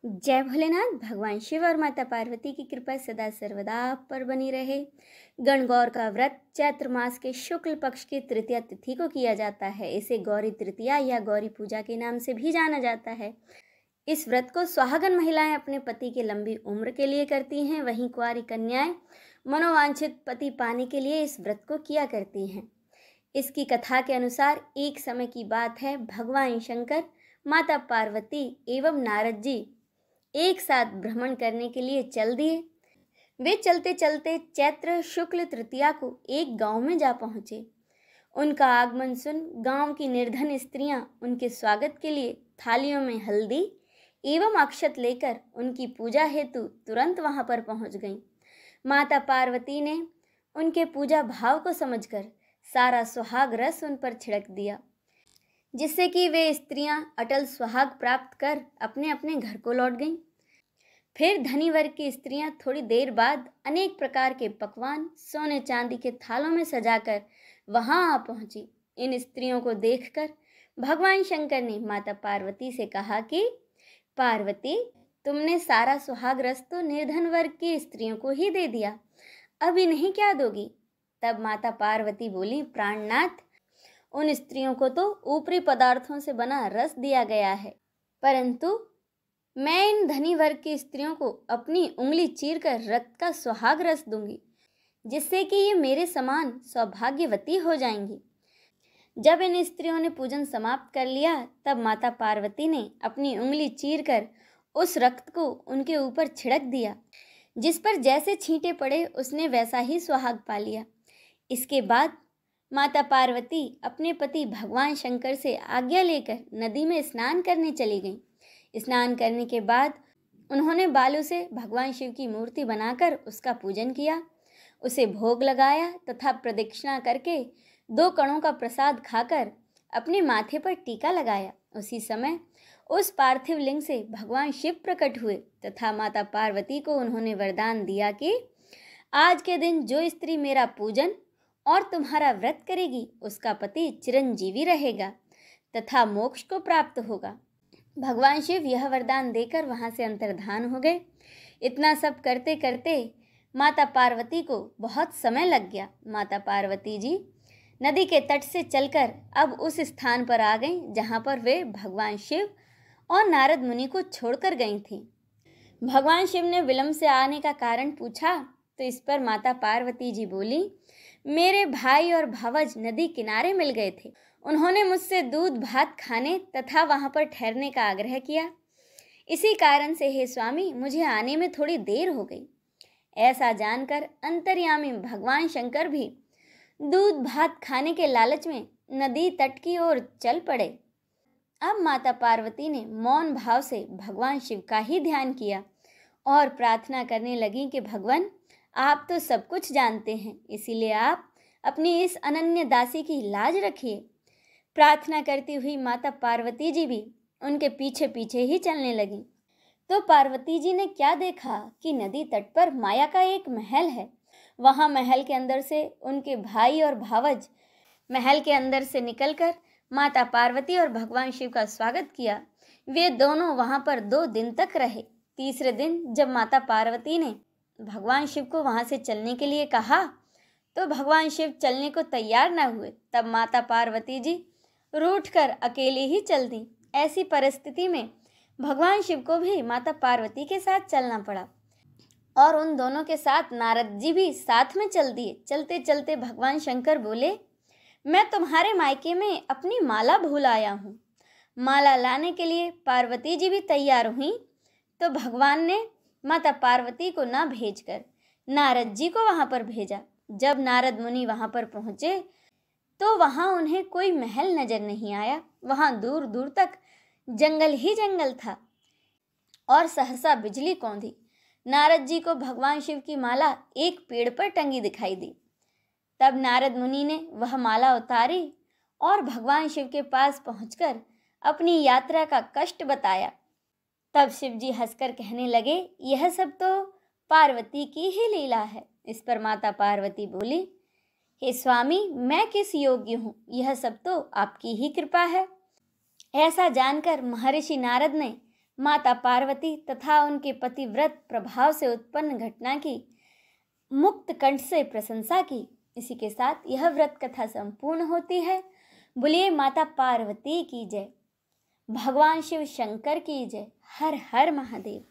जय भोलेनाथ। भगवान शिव और माता पार्वती की कृपा सदा सर्वदा आप पर बनी रहे। गणगौर का व्रत चैत्र मास के शुक्ल पक्ष की तृतीया तिथि को किया जाता है। इसे गौरी तृतीया या गौरी पूजा के नाम से भी जाना जाता है। इस व्रत को सुहागन महिलाएं अपने पति की लंबी उम्र के लिए करती हैं, वहीं कुंवारी कन्याएं मनोवांछित पति पाने के लिए इस व्रत को किया करती हैं। इसकी कथा के अनुसार एक समय की बात है, भगवान शंकर, माता पार्वती एवं नारद जी एक साथ भ्रमण करने के लिए चल दिए। वे चलते चलते चैत्र शुक्ल तृतीया को एक गांव में जा पहुंचे। उनका आगमन सुन गांव की निर्धन स्त्रियां उनके स्वागत के लिए थालियों में हल्दी एवं अक्षत लेकर उनकी पूजा हेतु तुरंत वहां पर पहुंच गईं। माता पार्वती ने उनके पूजा भाव को समझकर सारा सुहाग रस उन पर छिड़क दिया, जिससे कि वे स्त्रियां अटल सुहाग प्राप्त कर अपने अपने घर को लौट गईं। फिर धनी वर्ग की स्त्रियां थोड़ी देर बाद अनेक प्रकार के पकवान सोने चांदी के थालों में सजाकर वहां आ पहुंची। इन स्त्रियों को देखकर भगवान शंकर ने माता पार्वती से कहा कि पार्वती, तुमने सारा सुहाग रस तो निर्धन वर्ग की स्त्रियों को ही दे दिया, अब इन्हें क्या दोगी? तब माता पार्वती बोली, प्राणनाथ, उन स्त्रियों को तो ऊपरी पदार्थों से बना रस दिया गया है, परंतु मैं इन धनी वर्ग की स्त्रियों को अपनी उंगली चीरकर रक्त का सुहाग रस दूंगी, जिससे कि ये मेरे समान सौभाग्यवती हो जाएंगी। जब इन स्त्रियों ने पूजन समाप्त कर लिया, तब माता पार्वती ने अपनी उंगली चीरकर उस रक्त को उनके ऊपर छिड़क दिया। जिस पर जैसे छींटे पड़े उसने वैसा ही सुहाग पा लिया। इसके बाद माता पार्वती अपने पति भगवान शंकर से आज्ञा लेकर नदी में स्नान करने चली गईं। स्नान करने के बाद उन्होंने बालू से भगवान शिव की मूर्ति बनाकर उसका पूजन किया, उसे भोग लगाया तथा प्रदक्षिणा करके 2 कणों का प्रसाद खाकर अपने माथे पर टीका लगाया। उसी समय उस पार्थिव लिंग से भगवान शिव प्रकट हुए तथा माता पार्वती को उन्होंने वरदान दिया कि आज के दिन जो स्त्री मेरा पूजन और तुम्हारा व्रत करेगी, उसका पति चिरंजीवी रहेगा तथा मोक्ष को प्राप्त होगा। भगवान शिव यह वरदान देकर वहां से अंतर्धान हो गए। इतना सब करते करते माता पार्वती को बहुत समय लग गया। माता पार्वती जी नदी के तट से चलकर अब उस स्थान पर आ गईं जहां पर वे भगवान शिव और नारद मुनि को छोड़कर गई थीं। भगवान शिव ने विलंब से आने का कारण पूछा तो इस पर माता पार्वती जी बोली, मेरे भाई और भावज नदी किनारे मिल गए थे। उन्होंने मुझसे दूध भात खाने तथा वहां पर ठहरने का आग्रह किया। इसी कारण से हे स्वामी, मुझे आने में थोड़ी देर हो गई। ऐसा जानकर अंतर्यामी भगवान शंकर भी दूध भात खाने के लालच में नदी तट की ओर चल पड़े। अब माता पार्वती ने मौन भाव से भगवान शिव का ही ध्यान किया और प्रार्थना करने लगी कि भगवान, आप तो सब कुछ जानते हैं, इसीलिए आप अपनी इस अनन्य दासी की लाज रखिए। प्रार्थना करती हुई माता पार्वती जी भी उनके पीछे पीछे ही चलने लगीं। तो पार्वती जी ने क्या देखा कि नदी तट पर माया का एक महल है। वहां महल के अंदर से उनके भाई और भावज महल के अंदर से निकलकर माता पार्वती और भगवान शिव का स्वागत किया। वे दोनों वहां पर 2 दिन तक रहे। तीसरे दिन जब माता पार्वती ने भगवान शिव को वहां से चलने के लिए कहा तो भगवान शिव चलने को तैयार न हुए। तब माता पार्वती जी रूठकर अकेले ही चल दी। ऐसी परिस्थिति में भगवान शिव को भी माता पार्वती के साथ चलना पड़ा और उन दोनों के साथ नारद जी भी साथ में चल दिए। चलते चलते भगवान शंकर बोले, मैं तुम्हारे मायके में अपनी माला भूल आया हूँ। माला लाने के लिए पार्वती जी भी तैयार हुई तो भगवान ने माता पार्वती को ना भेजकर नारद जी को वहां पर भेजा। जब नारद मुनि वहां पर पहुंचे तो वहां उन्हें कोई महल नजर नहीं आया। वहां दूर दूर तक जंगल ही जंगल था और सहसा बिजली कौंधी। नारद जी को भगवान शिव की माला एक पेड़ पर टंगी दिखाई दी। तब नारद मुनि ने वह माला उतारी और भगवान शिव के पास पहुंचकर अपनी यात्रा का कष्ट बताया। तब शिव जी हंसकर कहने लगे, यह सब तो पार्वती की ही लीला है। इस पर माता पार्वती बोली, हे स्वामी, मैं किस योग्य हूँ, यह सब तो आपकी ही कृपा है। ऐसा जानकर महर्षि नारद ने माता पार्वती तथा उनके पतिव्रत प्रभाव से उत्पन्न घटना की मुक्त कंठ से प्रशंसा की। इसी के साथ यह व्रत कथा संपूर्ण होती है। बोलिए माता पार्वती की जय, भगवान शिव शंकर की जय, हर हर महादेव।